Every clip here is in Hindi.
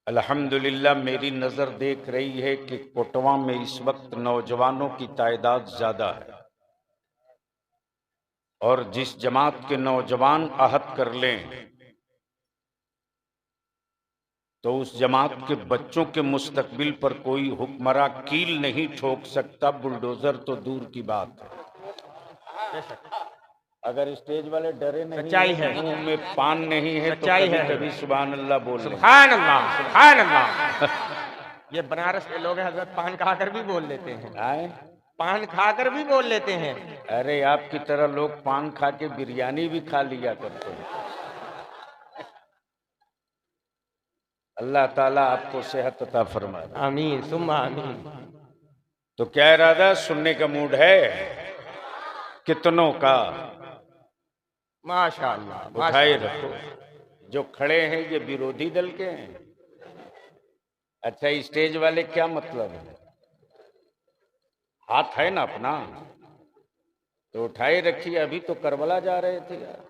अल्हम्दुलिल्लाह मेरी नज़र देख रही है कि कोटवा में इस वक्त नौजवानों की तादाद ज़्यादा है और जिस जमात के नौजवान अहद कर लें तो उस जमात के बच्चों के मुस्तकबिल पर कोई हुक्मरां कील नहीं ठोक सकता, बुलडोजर तो दूर की बात है। अगर स्टेज वाले डरे नहीं, सच्चाई है, मुंह में पान नहीं है तो सच्चाई कभी है। कभी सुभान अल्लाह बोल रहे हैं। सुभान अल्लाह, सुभान अल्लाह। ये बनारस के लोग हैं हजरत, पान खाकर भी बोल लेते हैं। आए? पान खाकर भी बोल लेते हैं। अरे आपकी तरह लोग पान खा के बिरयानी भी खा लिया करते हैं। अल्लाह ताला आपको सेहत अता फरमाए। आमीन सुम्मा आमीन। तो क्या इरादा, सुनने का मूड है? कितनों का? माशाअल्लाह। उठाए रखो। जो खड़े हैं ये विरोधी दल के हैं। अच्छा, स्टेज वाले क्या मतलब है? हाथ है ना अपना, तो उठाए रखिए। अभी तो करबला जा रहे थे यार।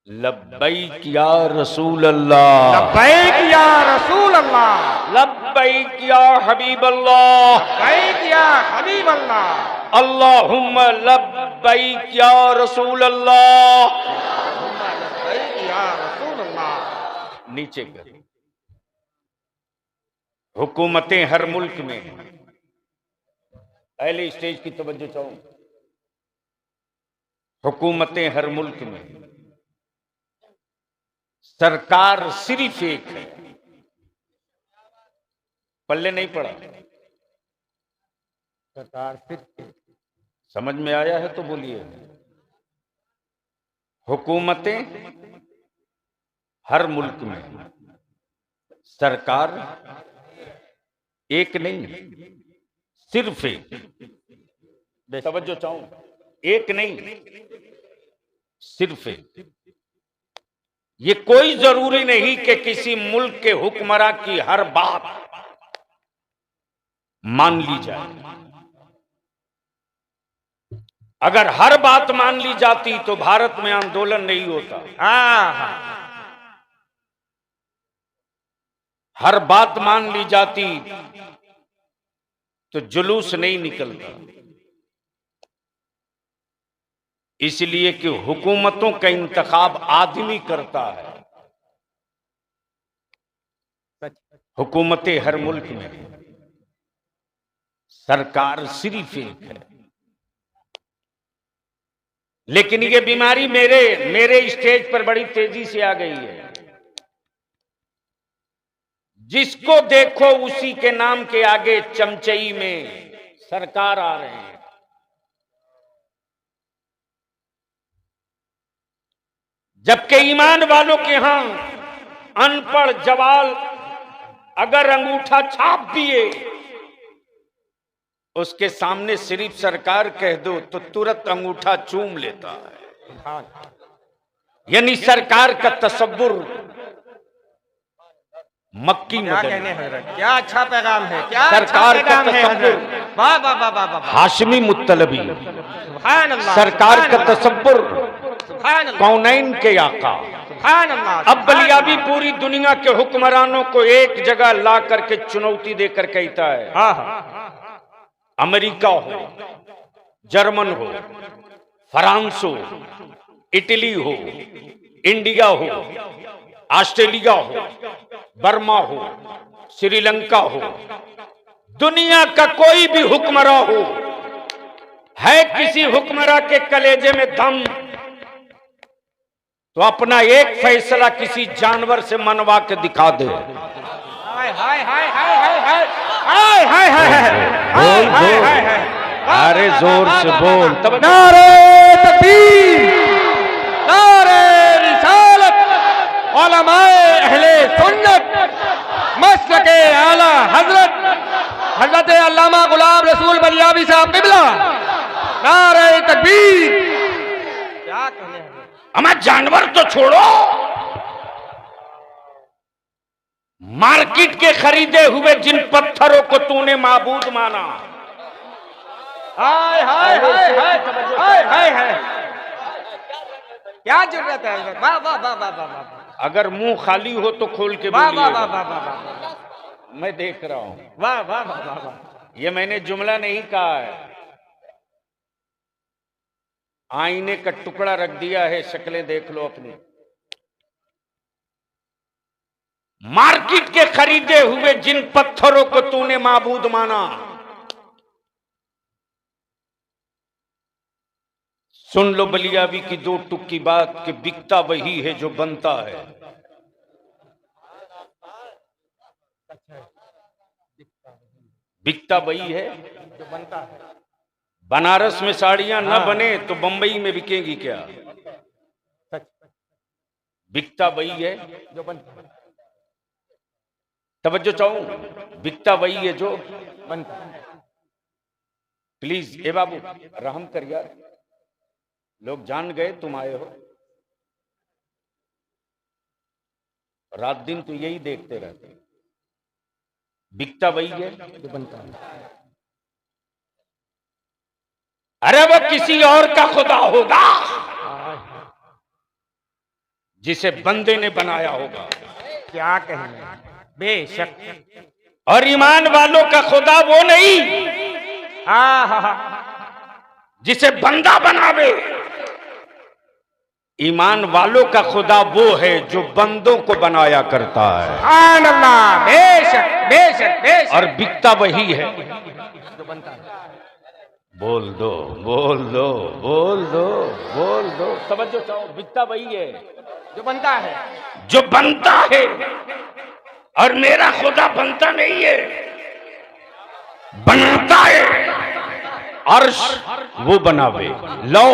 लब्बैक या रसूल अल्लाह, लब्बैक या रसूल अल्लाह, लब्बैक या हबीब अल्लाह, लब्बैक या हबीब अल्लाह, अल्लाहुम्मा लब्बैक या रसूल अल्लाह। लब्बैक या रसूल अल्लाह। नीचे कर। हुकूमतें हर मुल्क में हैं। पहले स्टेज की तवज्जो चाहूं। हुकूमतें हर मुल्क में, सरकार सिर्फ एक है। पल्ले नहीं पड़ा? सरकार सिर्फ समझ में आया है तो बोलिए। हुकूमतें हर मुल्क में, सरकार एक नहीं, सिर्फ एक। तवज्जो चाहूं, एक नहीं सिर्फ एक। ये कोई जरूरी नहीं कि किसी मुल्क के हुक्मरां की हर बात मान ली जाए। अगर हर बात मान ली जाती तो भारत में आंदोलन नहीं होता। हर बात मान ली जाती तो जुलूस नहीं निकलता। इसलिए कि हुकूमतों का इंतखाब आदमी करता है। हुकूमतें हर मुल्क में, सरकार सिर्फ एक है। लेकिन ये बीमारी मेरे स्टेज पर बड़ी तेजी से आ गई है। जिसको देखो उसी के नाम के आगे चमचई में सरकार आ रहे हैं। जबकि ईमान वालों के यहां अनपढ़ जवाल अगर अंगूठा छाप दिए, उसके सामने सिर्फ सरकार कह दो तो तुरंत अंगूठा चूम लेता है। यानी सरकार का तसव्वुर मक्की क्या कहने हजरत, क्या अच्छा पैगाम है, क्या सरकार अच्छा का पैगाम है हजरत। वाह वाह वाह वाह वाह। हाशमी मुत्तलबी, सुभान अल्लाह। सरकार का तसव्वुर सुभान अल्लाह। कौनैन के आका। सुभान अल्लाह। अब बलियाबी पूरी दुनिया के हुक्मरानों को एक जगह ला करके चुनौती देकर कहता है। अमेरिका हो, जर्मन हो, फ्रांस हो, इटली हो, इंडिया हो, ऑस्ट्रेलिया हो, बर्मा हो, श्रीलंका हो, दुनिया का कोई भी हुक्मरान हो, है किसी हुक्मरान के कलेजे में दम तो अपना एक फैसला किसी जानवर से मनवा के दिखा दे। हाय हाय हाय हाय हाय हाय हाय हाय हाय हाय। अरे जोर से बोल। तब नारे तकबीर, नारे रिसालत, उलमाए अहले सुन्नत, मसलके आला हजरत अल्लामा गुलाम रसूल बलियाबी साहब क़िबला, नारे तकबीर। क्या कहने हैं? हमारा जानवर तो छोड़ो, मार्केट के खरीदे हुए जिन पत्थरों को तूने माबूद माना। हाय हाय हाय हाय हाय हाय हाय। क्या जरूरत है? वाह वाह वाह वाह वाह वाह। अगर मुंह खाली हो तो खोल के वाह वाह वाह बोलिएगा। वाह वाह वाह मैं देख रहा हूं। वाह वाह वाह वाह वाह। ये मैंने जुमला नहीं कहा है, आईने का टुकड़ा रख दिया है, शक्लें देख लो अपनी। मार्केट के खरीदे हुए जिन पत्थरों को तूने माबूद माना, सुन लो बलियावी की दो टुक की बात कि बिकता वही है जो बनता है। बिकता वही है जो बनता है। बनारस में साड़ियां न हाँ। बने तो बंबई में बिकेंगी क्या? सच। बिकता वही है। जो बनता है। तवज्जो चाहूं, बिकता वही है जो बनता है। प्लीज ए बाबू रहम कर यार, लोग जान गए तुम आए हो, रात दिन तो यही देखते रहते। बिकता वही है जो बनता है। अरे वो किसी और का खुदा होगा जिसे बंदे ने बनाया होगा। क्या कहेंगे, बेशक। और ईमान वालों का खुदा वो नहीं हाँ हाँ हाँ। जिसे बंदा बनावे। ईमान वालों का खुदा वो है जो बंदों को बनाया करता है। सुभान अल्लाह, बेशक बेशक बेशक। और बिकता वही है जो बनता है। बोल दो बोल दो बोल दो बोल दो, समझो चाहो, बिकता वही है जो बनता है। जो बनता है। और मेरा खुदा बनता नहीं है, बनाता है। अर्श वो बनावे, लौ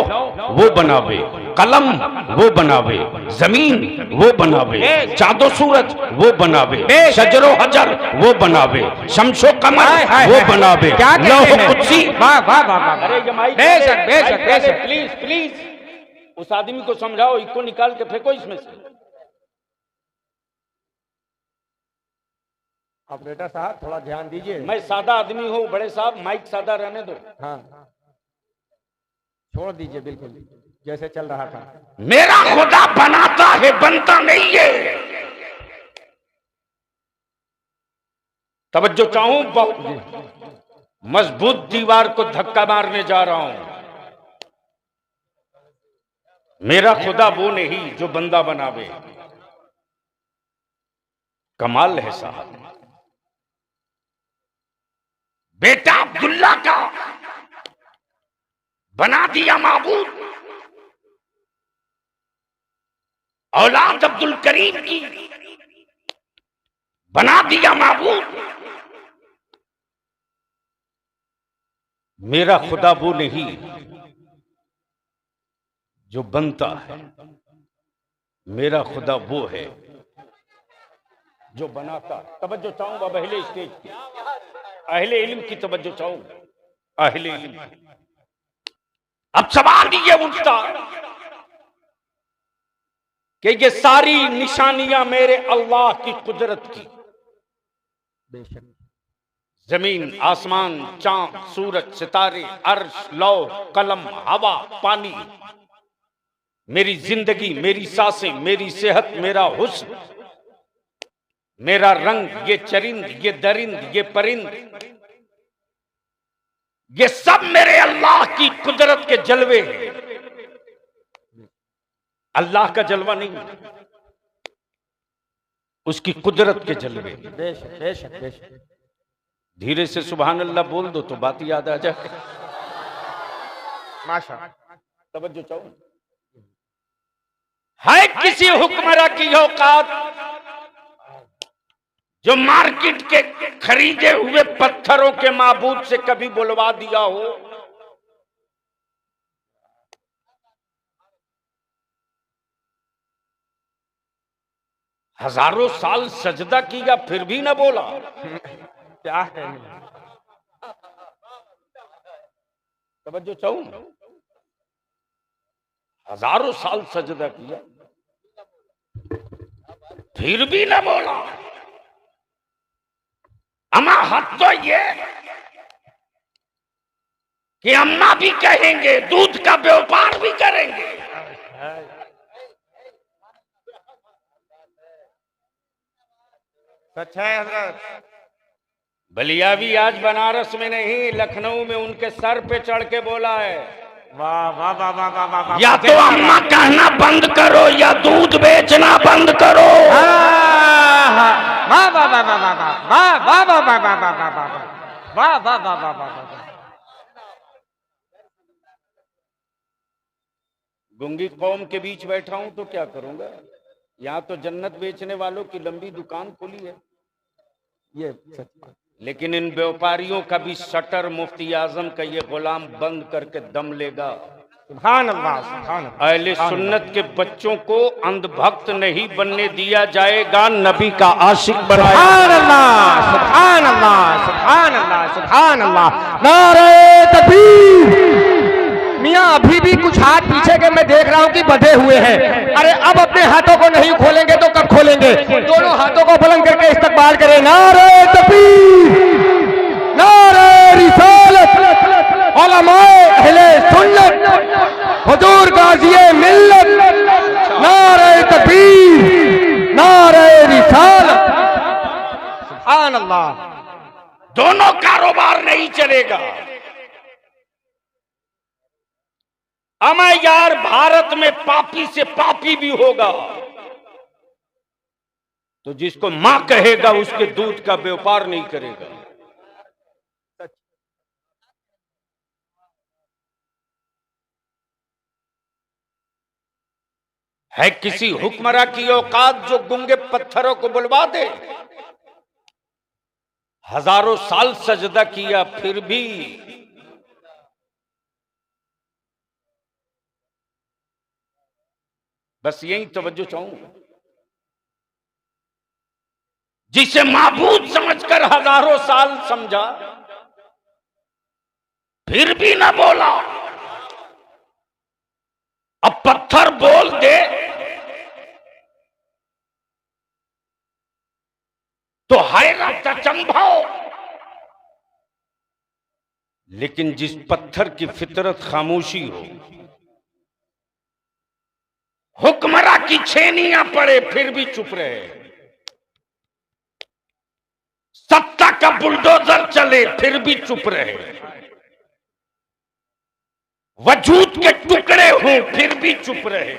वो बनावे, कलम वो बनावे, जमीन वो बनावे, चांदो सूरज वो बनावे, शजरो हजर वो बनावे, शमशो कमर वो बनावे, लौह कुदसी। वाह वाह वाह वाह। अरे ये माइक बेशक बेशक बेशक। प्लीज प्लीज उस आदमी को समझाओ, इसको निकाल के फेंको इसमें से। ऑपरेटर साहब थोड़ा ध्यान दीजिए। मैं सादा आदमी हूँ बड़े साहब, माइक सादा रहने दो। हाँ, छोड़ दीजिए बिल्कुल जैसे चल रहा था। मेरा खुदा बनाता है, बनता नहीं है। तवज्जो चाहूं, बहुत मजबूत दीवार को धक्का मारने जा रहा हूं। मेरा खुदा वो नहीं जो बंदा बनावे। कमाल है साहब। बेटा अब्दुल्ला का बना दिया माबूद, औलाद अब्दुल करीम की बना दिया माबूद। मेरा खुदा वो नहीं जो बनता है, मेरा खुदा वो है जो बनाता। तवज्जो चाहूंगा अहले स्टेज की, अहले इल्म की तवज्जो चाहूंगा, अहले इल्म। अब सवाल ये उठता कि ये सारी निशानियां मेरे अल्लाह की कुदरत की, बेशक। जमीन आसमान चांद सूरज सितारे अर्श लौह कलम हवा पानी, मेरी जिंदगी मेरी सांसें मेरी सेहत मेरा हुस्न मेरा रंग, ये चरिंद ये दरिंद ये परिंद, ये सब मेरे अल्लाह की कुदरत के जलवे हैं। अल्लाह का जलवा नहीं, उसकी कुदरत के जलवे। बेशक बेशक बेशक। धीरे से सुभान अल्लाह बोल दो तो बात याद आ जाए। माशा। तवज्जो चाहो, है किसी हुक्मरां की औकात जो मार्केट के खरीदे हुए पत्थरों के माबूद से कभी बुलवा दिया हो? हजारों साल सजदा किया फिर भी ना बोला। क्या है। तवज्जो चाहूं, हजारों साल सजदा किया फिर भी ना बोला। अम्मा हद तो ये कि अम्मा भी कहेंगे, दूध का व्यापार भी करेंगे। सच है हजरत। बलियावी आज बनारस में नहीं, लखनऊ में उनके सर पे चढ़ के बोला है, वाह वाह वाह वाह वाह वाह वाह। या तो अम्मा कहना बंद करो या दूध बेचना बंद करो। वाह वाह वाह वाह वाह वाह वाह वाह वाह वाह वाह वाह वाह वाह वाह वाह वाह वाह। गुंगी कौम के बीच बैठा हूं तो क्या करूंगा, यहाँ तो जन्नत बेचने वालों की लंबी दुकान खुली है। ये सच बात। लेकिन इन व्यापारियों का भी शटर मुफ्ती आजम का ये गुलाम बंद करके दम लेगा। सुभान अल्लाह सुभान अल्लाह। अहले सुन्नत के बच्चों को अंधभक्त नहीं बनने दिया जाएगा, नबी का आशिक बनाया। सुभान अल्लाह सुभान अल्लाह सुभान अल्लाह सुभान अल्लाह। नारे तकबीर। मियाँ अभी भी कुछ हाथ पीछे के मैं देख रहा हूँ कि बंधे हुए हैं। अरे अब अपने हाथों को नहीं खोलेंगे तो कब खोलेंगे? दोनों हाथों को बुलंद करके इस्तकबाल करें। नारे तकबीर, नारे रिसालत, उलमाए अहले सुन्नत, हुजूर गाज़िए मिल्लत। नारे तकबीर, नारे रिसालत। सुभान अल्लाह। दोनों कारोबार नहीं चलेगा। अमा यार भारत में पापी से पापी भी होगा, तो जिसको मां कहेगा उसके दूध का व्यापार नहीं करेगा। है किसी हुक्मरां की औकात जो गूंगे पत्थरों को बुलवा दे? हजारों साल सजदा किया फिर भी बस यही तवज्जो चाहूं, जिसे माबूद समझकर हजारों साल समझा फिर भी ना बोला, अब पत्थर बोल दे तो हैरत अचंभव। लेकिन जिस पत्थर की फितरत खामोशी हो, हुक्मरां की छेनियां पड़े फिर भी चुप रहे, सत्ता का बुलडोजर चले फिर भी चुप रहे, वजूद के टुकड़े हों फिर भी चुप रहे,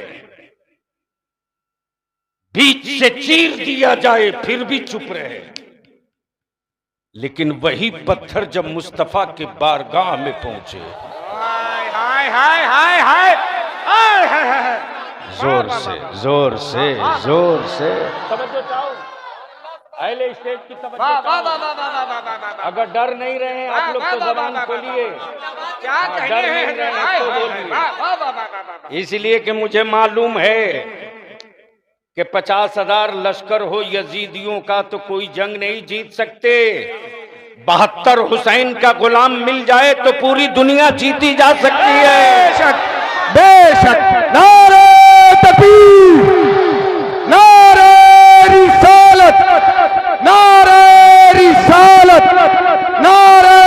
बीच से चीर दिया जाए फिर भी चुप रहे। लेकिन वही पत्थर जब मुस्तफा के बारगाह में पहुंचे, हाय हाय हाय हाय हाय हाय हाय हाय। जोर से जोर से जोर से तवज्जो चाहो, अहले स्टेज की तवज्जो चाहो। अगर डर नहीं रहे आप लोग तो जबान खोलिए, क्या डर नहीं रहे तो बोलिए। इसलिए कि मुझे मालूम है कि 50,000 लश्कर हो यजीदियों का तो कोई जंग नहीं जीत सकते। 72 हुसैन का गुलाम मिल जाए तो पूरी दुनिया जीती जा सकती है। बेशक बेशक। नारे तकबीर, नारे रिसालत, नारे रिसालत, नारे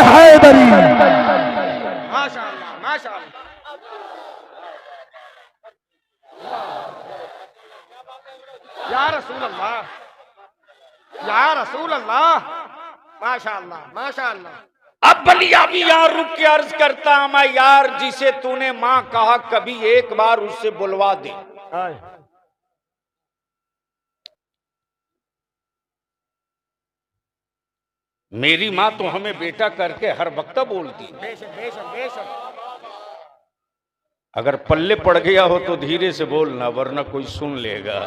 हैदरी। माशाअल्लाह माशाअल्लाह। या रसूल अल्लाह, या रसूल अल्लाह। माशाअल्लाह माशाअल्लाह। अब बलियावी यार रुक के अर्ज करता हूं, मैं यार जिसे तूने मां कहा कभी एक बार उससे बुलवा दे। मेरी मां तो हमें बेटा करके हर वक्त बोलती। बेशक बेशक बेशक। अगर पल्ले पड़ गया हो तो धीरे से बोलना, वरना कोई सुन लेगा।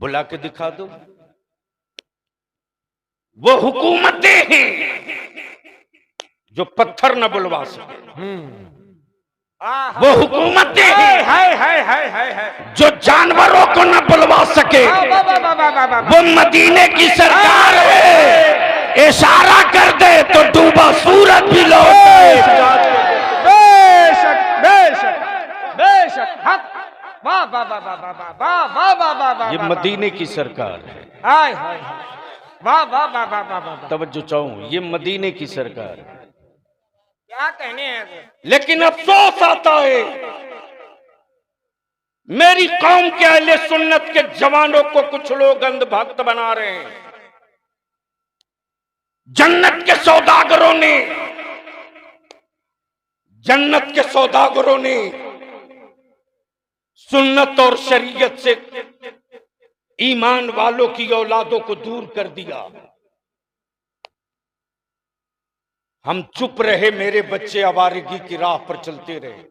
बुला के दिखा दो। वो हुकूमतें हैं जो पत्थर न बुलवा सके, वो हुकूमतें हैं जो जानवरों को न बुलवा सके। वो मदीने की सरकार है, इशारा कर दे तो डूबा सूरज भी लौटे। बेशक बेशक बेशक। हक। वाह वाह वाह वाह वाह वाह वाह वाह वाह वाह। ये मदीने की सरकार है। हाय हाय। वाह वाह वाह वाह वाह वाह। तवज्जो चाहूं, ये मदीने की सरकार है। क्या कहने हैं? लेकिन अफसोस आता है मेरी कौम के अहले सुन्नत के जवानों को कुछ लोग अंधभक्त बना रहे हैं। जन्नत के सौदागरों ने सुन्नत और शरीयत से ईमान वालों की औलादों को दूर कर दिया। हम चुप रहे, मेरे बच्चे आवारगी की राह पर चलते रहे।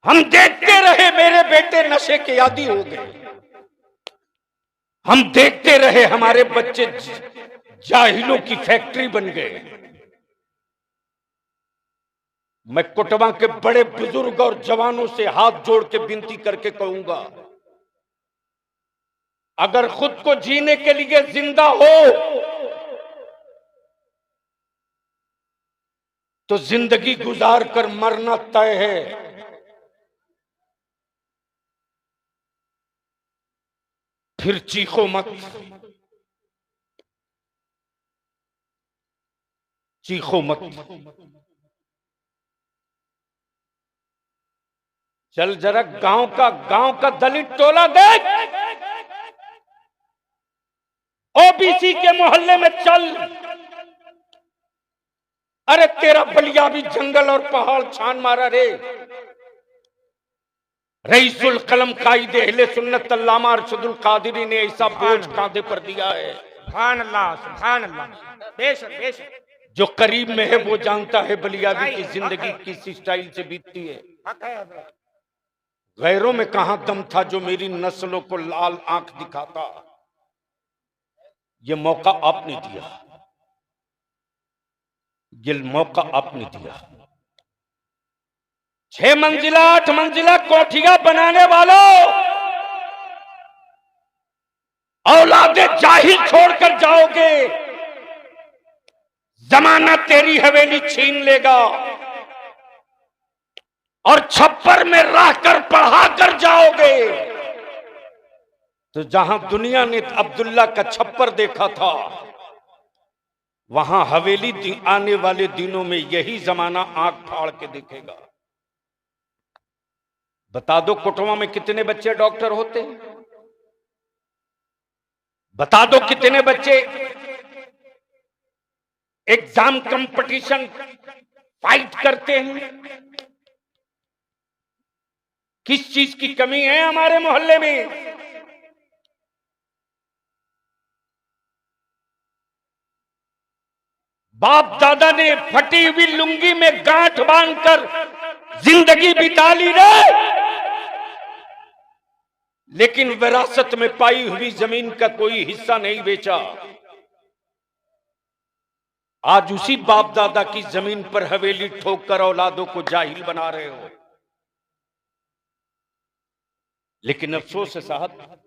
हम देखते रहे, मेरे बेटे नशे के आदी हो गए। हम देखते रहे, हमारे बच्चे जाहिलों की फैक्ट्री बन गए। मैं कोटवा के बड़े बुजुर्ग और जवानों से हाथ जोड़ के विनती करके कहूंगा, अगर खुद को जीने के लिए जिंदा हो तो जिंदगी गुजार कर मरना तय है। फिर चीखो मत, चीखो मत। चल जरा गांव का दलित टोला देख, ओबीसी के मोहल्ले में चल। अरे तेरा बलिया भी जंगल और पहाड़ छान मारा रे। रईसुल कलम कायदे अहले सुन्नत अल्लामा अरशदुल कादरी ने ऐसा बोझ कांधे पर दिया है। सुभान अल्लाह, सुभान अल्लाह। बेशक बेशक। जो करीब में है वो जानता है बलियावी की जिंदगी किस स्टाइल से बीतती है। गैरों में कहां दम था जो मेरी नस्लों को लाल आंख दिखाता। ये मौका आपने दिया, ये मौका आपने दिया। 6 मंजिला 8 मंजिला कोठियां बनाने वालों, औलादे जाहिल छोड़कर जाओगे, जमाना तेरी हवेली छीन लेगा। और छप्पर में रहकर पढ़ा कर जाओगे तो जहां दुनिया ने अब्दुल्ला का छप्पर देखा था, वहां हवेली आने वाले दिनों में यही जमाना आंख फाड़ के देखेगा। बता दो कोटवा में कितने बच्चे डॉक्टर होते हैं? बता दो कितने बच्चे एग्जाम कंपटीशन फाइट करते हैं? किस चीज की कमी है हमारे मोहल्ले में? बाप दादा ने फटी हुई लुंगी में गांठ बांधकर जिंदगी बिता ली रे, लेकिन विरासत में पाई हुई जमीन का कोई हिस्सा नहीं बेचा। आज उसी बाप दादा की जमीन पर हवेली ठोक कर औलादों को जाहिल बना रहे हो। लेकिन अफसोस है साहब,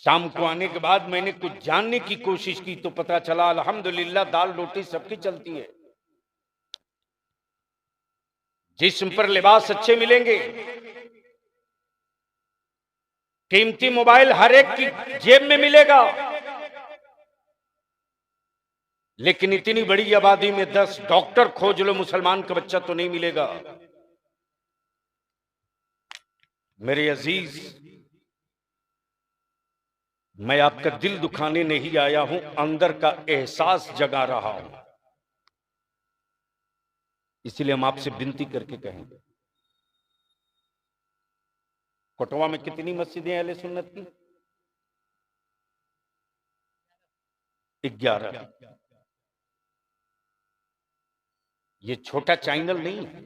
शाम को आने के बाद मैंने कुछ जानने की कोशिश की तो पता चला अल्हम्दुलिल्लाह दाल रोटी सबकी चलती है। जिस्म पर लिबास अच्छे मिलेंगे, कीमती मोबाइल हर एक की जेब में मिलेगा, लेकिन इतनी बड़ी आबादी में 10 डॉक्टर खोज लो, मुसलमान का बच्चा तो नहीं मिलेगा। मेरे अजीज, मैं आपका दिल दुखाने नहीं आया हूं, अंदर का एहसास जगा रहा हूं। इसलिए हम आपसे विनती करके कहेंगे, कोटवा में कितनी मस्जिदें अहले सुन्नत की? 11। ये छोटा चैनल नहीं है,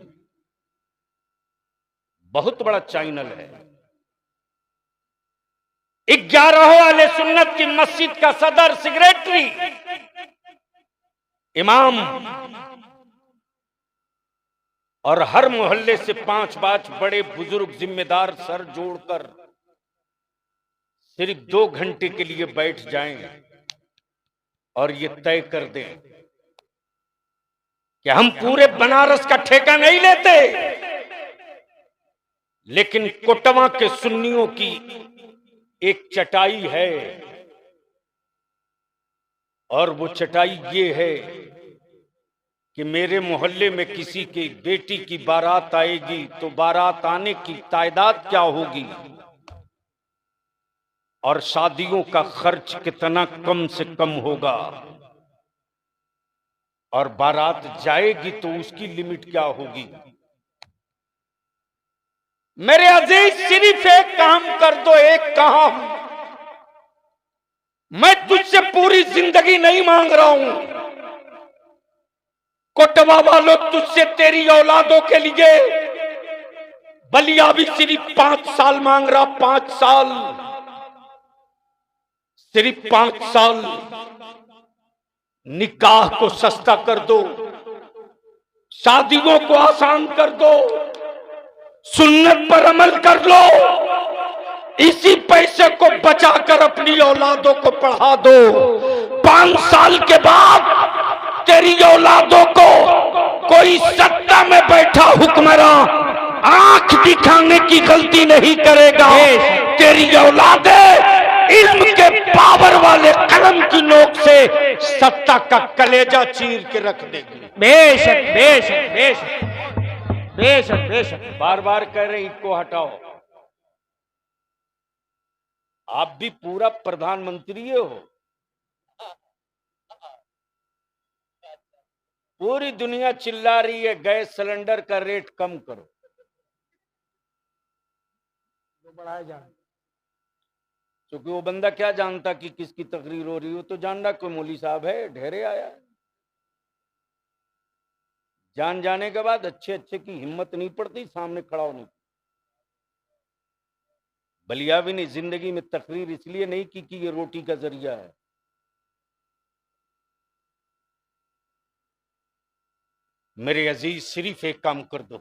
बहुत बड़ा चैनल है। 11 अहले सुन्नत की मस्जिद का सदर सेक्रेटरी, इमाम और हर मोहल्ले से 5 बड़े बुजुर्ग जिम्मेदार सर जोड़कर सिर्फ 2 घंटे के लिए बैठ जाएं और ये तय कर दें कि हम पूरे बनारस का ठेका नहीं लेते, लेकिन कोटवा के सुन्नियों की एक चटाई है, और वो चटाई ये है कि मेरे मोहल्ले में किसी की बेटी की बारात आएगी तो बारात आने की तादाद क्या होगी और शादियों का खर्च कितना कम से कम होगा और बारात जाएगी तो उसकी लिमिट क्या होगी। मेरे अजीज, सिर्फ एक काम कर दो, एक काम। मैं तुझसे पूरी जिंदगी नहीं मांग रहा हूं। कोटवा वालों, तुझसे तेरी औलादों के लिए बलिया भी सिर्फ 5 साल मांग रहा, 5 साल, सिर्फ 5 साल। निकाह को सस्ता कर दो, शादियों को आसान कर दो, सुन्नत पर अमल कर लो। इसी पैसे को बचाकर अपनी औलादों को पढ़ा दो। 5 साल के बाद तेरी औलादों को कोई सत्ता में बैठा हुक्मरान आंख दिखाने की गलती नहीं करेगा। तेरी औलादें इल्म के पावर वाले कलम की नोक से सत्ता का कलेजा चीर के रख देगी। बेशक बेशक बेशक बेशक बेशक। बार बार कह रहे इसको हटाओ। आप भी पूरा प्रधानमंत्री हो। पूरी दुनिया चिल्ला रही है गैस सिलेंडर का रेट कम करो, बढ़ाया जाए। क्योंकि वो बंदा क्या जानता कि किसकी तकरीर हो रही हो। तो जानना कोई मौली साहब है, ढेरे आया। जान जाने के बाद अच्छे अच्छे की हिम्मत नहीं पड़ती सामने खड़ा होने। बलियावी ने जिंदगी में तकरीर इसलिए नहीं की कि ये रोटी का जरिया है। मेरे अजीज, सिर्फ एक काम कर दो,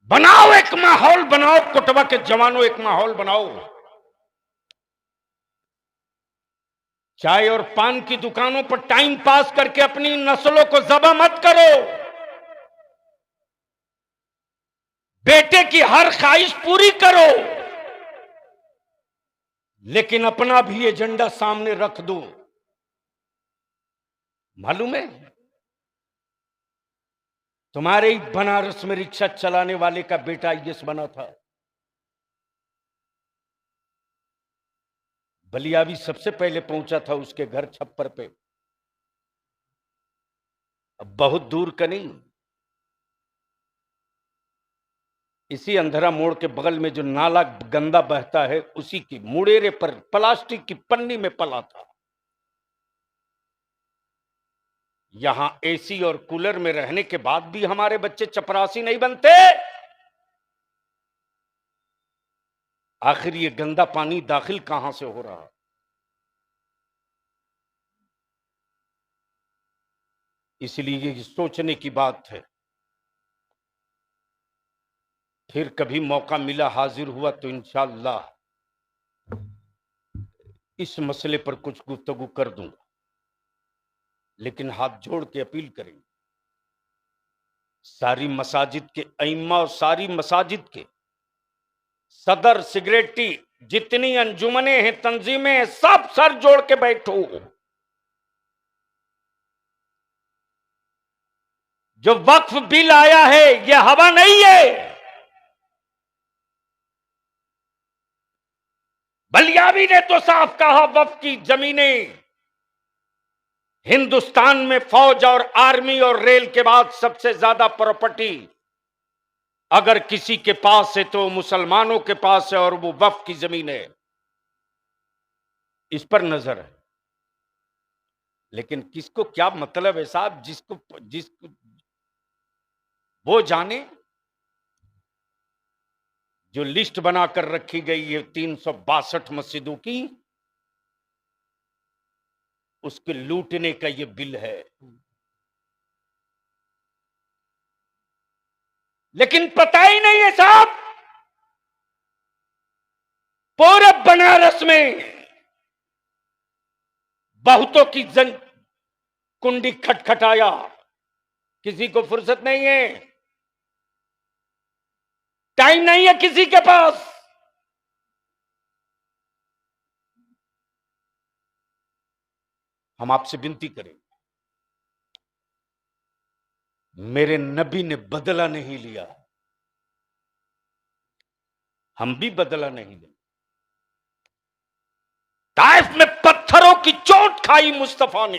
बनाओ एक माहौल, बनाओ कोटवा के जवानों, एक माहौल बनाओ। चाय और पान की दुकानों पर टाइम पास करके अपनी नस्लों को ज़बा मत करो। बेटे की हर ख्वाहिश पूरी करो, लेकिन अपना भी एजेंडा सामने रख दो। मालूम है, तुम्हारे ही बनारस में रिक्शा चलाने वाले का बेटा आईएएस बना था। बलियावी सबसे पहले पहुंचा था उसके घर छप्पर पे। अब बहुत दूर का नहीं, इसी अंधेरा मोड़ के बगल में जो नाला गंदा बहता है उसी की मुड़ेरे पर प्लास्टिक की पन्नी में पला था। यहां एसी और कूलर में रहने के बाद भी हमारे बच्चे चपरासी नहीं बनते। आखिर ये गंदा पानी दाखिल कहां से हो रहा। इसलिए ये सोचने की बात है। फिर कभी मौका मिला, हाजिर हुआ तो इंशाअल्लाह इस मसले पर कुछ गुफ्तगू कर दूंगा, लेकिन हाथ जोड़ के अपील करेंगे सारी मसाजिद के अइम्मा और सारी मसाजिद के सदर सिगरेटी, जितनी अंजुमने हैं, तंजीमें हैं, सब सर जोड़ के बैठो। जो वक्फ बिल आया है यह हवा नहीं है। बलियावी ने तो साफ कहा, वक्फ की जमीनें हिंदुस्तान में फौज और आर्मी और रेल के बाद सबसे ज्यादा प्रॉपर्टी अगर किसी के पास है तो मुसलमानों के पास है, और वो वक्फ की जमीन है। इस पर नजर है। लेकिन किसको क्या मतलब है साहब, जिसको वो जाने। जो लिस्ट बनाकर रखी गई है 362 मस्जिदों की, उसके लूटने का ये बिल है। लेकिन पता ही नहीं है साहब, पूरे बनारस में बहुतों की जंग कुंडी खटखटाया, किसी को फुर्सत नहीं है, टाइम नहीं है किसी के पास। हम आपसे विनती करें, मेरे नबी ने बदला नहीं लिया, हम भी बदला नहीं लेंगे। ताइफ में पत्थरों की चोट खाई मुस्तफा ने,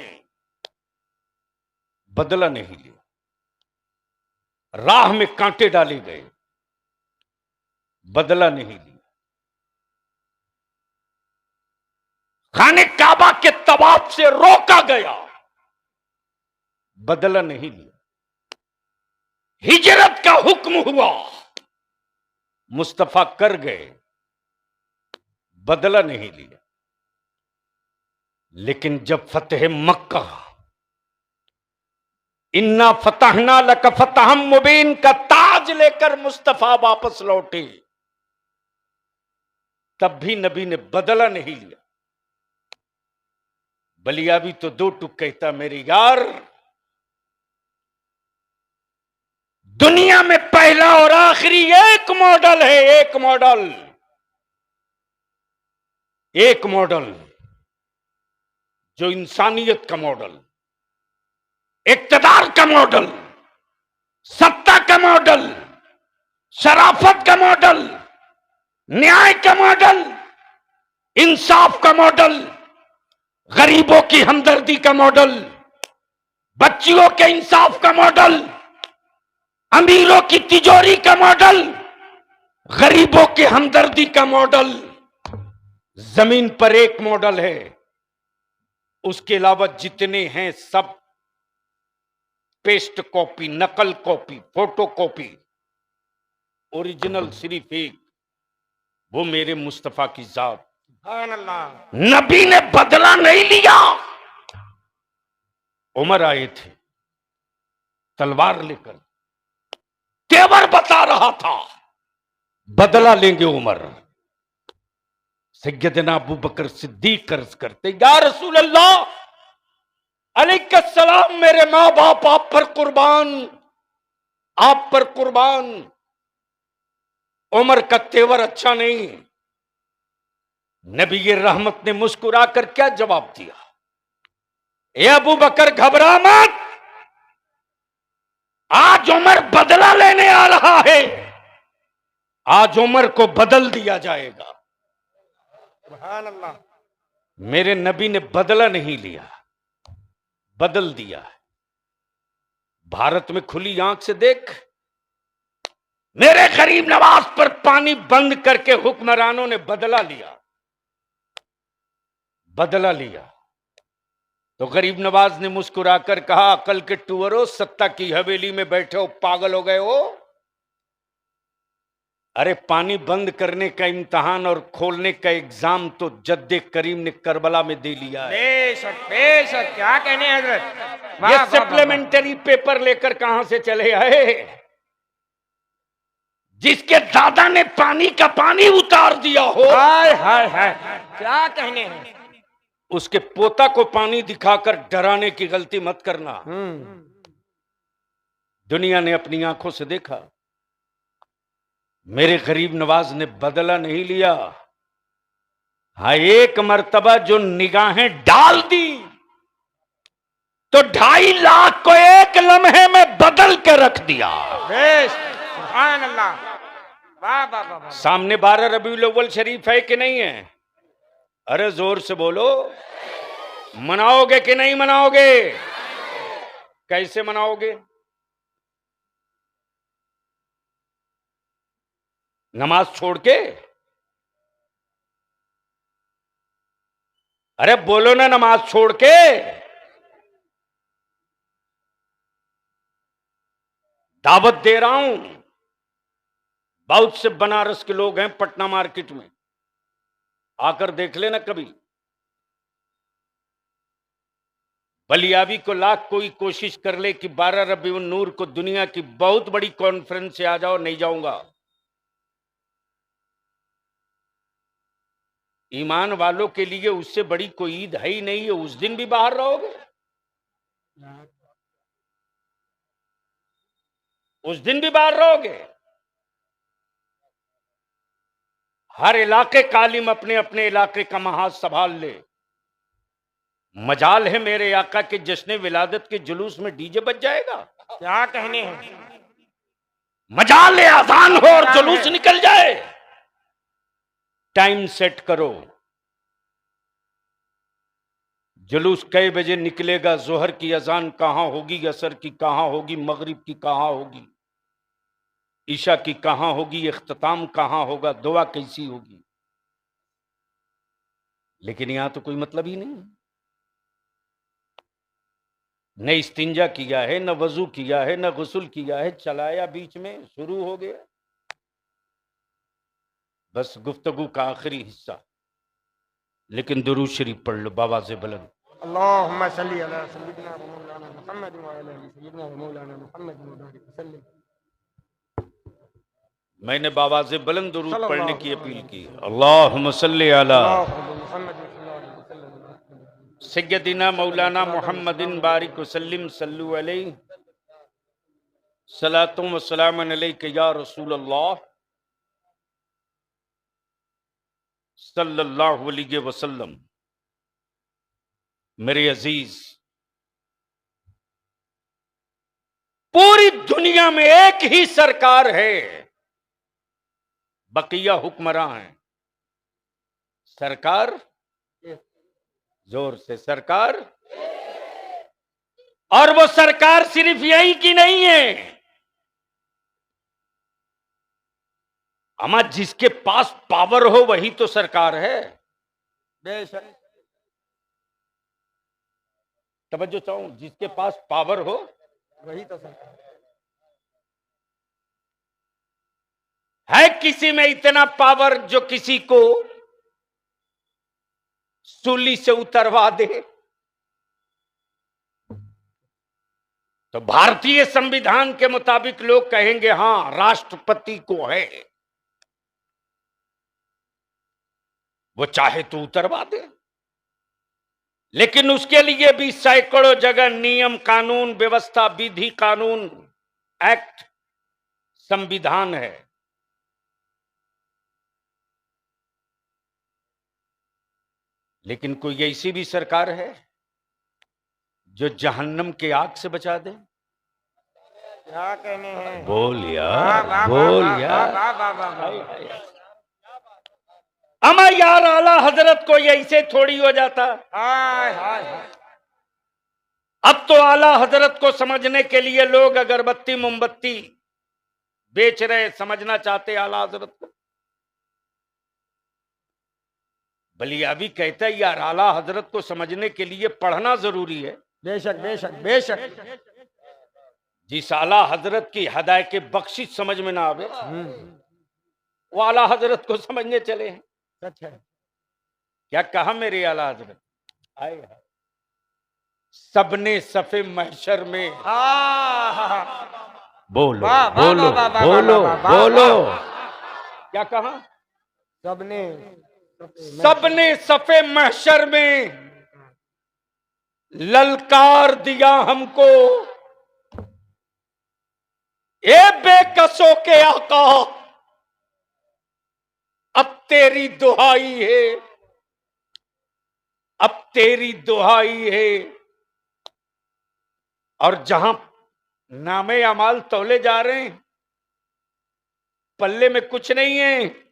बदला नहीं लिया। राह में कांटे डाले गए, बदला नहीं लिया। खाने काबा के तवाफ से रोका गया, बदला नहीं लिया। हिजरत का हुक्म हुआ, मुस्तफा कर गए, बदला नहीं लिया। लेकिन जब फतेह मक्का, इन्ना फतहना लक फतहम मुबीन का ताज लेकर मुस्तफा वापस लौटे, तब भी नबी ने बदला नहीं लिया। बलियाबी तो दो टुक कहता, मेरे यार दुनिया में पहला और आखिरी एक मॉडल है, एक मॉडल, एक मॉडल जो इंसानियत का मॉडल, इक्तदार का मॉडल, सत्ता का मॉडल, शराफत का मॉडल, न्याय का मॉडल, इंसाफ का मॉडल, गरीबों की हमदर्दी का मॉडल, बच्चियों के इंसाफ का मॉडल, अमीरों की तिजोरी का मॉडल, गरीबों के हमदर्दी का मॉडल। जमीन पर एक मॉडल है, उसके अलावा जितने हैं सब पेस्ट कॉपी, नकल कॉपी, फोटो कॉपी। ओरिजिनल सिर्फ एक, वो मेरे मुस्तफा की जात। सुभान अल्लाह। नबी ने बदला नहीं लिया। उमर आए थे तलवार लेकर, तेवर बता रहा था, बदला लेंगे उमर। सैयदना अबू बकर सिद्दीक अर्ज करते, या रसूल अल्लाह, अलैहिस्सलाम, मेरे मां बाप आप पर कुर्बान, आप पर कुर्बान। उमर का तेवर अच्छा नहीं। नबी रहमत ने मुस्कुराकर क्या जवाब दिया, ए अबू बकर घबरा मत, आज उमर बदला लेने आ रहा है, आज उमर को बदल दिया जाएगा। सुभान अल्लाह। मेरे नबी ने बदला नहीं लिया, बदल दिया है। भारत में खुली आंख से देख, मेरे गरीब नवाज पर पानी बंद करके हुक्मरानों ने बदला लिया, बदला लिया। तो गरीब नवाज ने मुस्कुराकर कहा, अकल के टूअरों, सत्ता की हवेली में बैठे हो, पागल हो गए हो? अरे पानी बंद करने का इम्तिहान और खोलने का एग्जाम तो जद्दे करीम ने करबला में दे लिया है। बेशक बेशक, क्या कहने हैं हजरत। वाह, ये वाह, वाह, सप्लीमेंट्री पेपर लेकर कहां से चले आए? जिसके दादा ने पानी का पानी उतार दिया हो, हाय हाय हाय, क्या कहने हैं। उसके पोता को पानी दिखाकर डराने की गलती मत करना। दुनिया ने अपनी आंखों से देखा, मेरे गरीब नवाज ने बदला नहीं लिया। हाँ, एक मर्तबा जो निगाहें डाल दी तो 2.5 लाख को एक लम्हे में बदल के रख दिया। बेश, सुभान अल्लाह। वाह वाह वाह वाह। सामने 12 रबीउल अव्वल शरीफ है कि नहीं है? अरे जोर से बोलो, मनाओगे कि नहीं मनाओगे? कैसे मनाओगे? नमाज छोड़ के? अरे बोलो ना, नमाज छोड़ के? दावत दे रहा हूं, बहुत से बनारस के लोग हैं पटना मार्केट में, आकर देख लेना कभी। बलियाबी को लाख कोई कोशिश कर ले कि 12 रबीउन नूर को दुनिया की बहुत बड़ी कॉन्फ्रेंस से आ जाओ, नहीं जाऊंगा। ईमान वालों के लिए उससे बड़ी कोई ईद है ही नहीं है, उस दिन भी बाहर रहोगे, उस दिन भी बाहर रहोगे। हर इलाके का आलिम अपने अपने इलाके का महाज संभाल ले। मजाल है मेरे आका के जश्न विलादत के जुलूस में डीजे बज जाएगा। क्या कहने हैं। मजाल अजान हो और जुलूस निकल जाए। टाइम सेट करो, जुलूस कई बजे निकलेगा, जोहर की अजान कहां होगी, असर की कहां होगी, मगरिब की कहां होगी, ईशा की कहां होगी, इख्तिताम कहां होगा, दुआ कैसी होगी। लेकिन यहां तो कोई मतलब ही नहीं। न इस्तिंजा किया है, न वजू किया है, न गुस्ल किया है, चलाया बीच में, शुरू हो गया। बस गुफ्तगू का आखिरी हिस्सा। लेकिन दुरूद शरीफ पढ़ लो बाबा से बुलंद। अल्लाहुम्मा सल्ली अला सय्यिदिना व मौलाना मुहम्मद व अला आलि सय्यिदिना व मौलाना मुहम्मद व बारिक वसल्लम। मैंने बाबा से बुलंद दुरूद पढ़ने की अपील की। अल्लाहुम्मा सल्ली अला सय्यदिना मौलाना मुहम्मदिन बारिक वसल्लम सल्लु अलैहि सलातुम व सलामन अलैका या रसूल अल्लाह सल्लल्लाहु अलैहि वसल्लम। मेरे अजीज, पूरी दुनिया में एक ही सरकार है, बकिया हुक्मरां हैं। सरकार, जोर से, सरकार। और वो सरकार सिर्फ यही की नहीं है, अमा जिसके पास पावर हो वही तो सरकार है। बेशक। तवज्जो चाहूं, जिसके पास पावर हो वही तो सरकार है। किसी में इतना पावर जो किसी को सूली से उतरवा दे? तो भारतीय संविधान के मुताबिक लोग कहेंगे हां, राष्ट्रपति को है, वो चाहे तो उतरवा दे। लेकिन उसके लिए भी सैकड़ों जगह नियम, कानून, व्यवस्था, विधि, कानून, एक्ट, संविधान है। लेकिन कोई ऐसी भी सरकार है जो जहन्नम के आग से बचा दे? क्या कहने हैं। बोल यार, बोल यार। अमा यार, आला हजरत को ऐसे थोड़ी हो जाता। हाय हाय हाय। अब तो आला हजरत को समझने के लिए लोग अगरबत्ती मोमबत्ती बेच रहे, समझना चाहते आला हजरत को। बलियाबी कहता है यार, आला हजरत को समझने के लिए पढ़ना जरूरी है। बेशक बेशक बेशक। जिस आला हजरत की हदायत के बख्शिश समझ में ना आवे, वो आला हजरत को समझने चले हैं। सच है। क्या कहा मेरे आला हजरत? आए सबने सफे महशर में, बोलो बोलो बोलो बोलो, क्या कहा? सबने सफे महशर में ललकार दिया हमको, ए बेकसों के आका अब तेरी दुहाई है, अब तेरी दुहाई है। और जहां नामे अमाल तौले जा रहे हैं, पल्ले में कुछ नहीं है,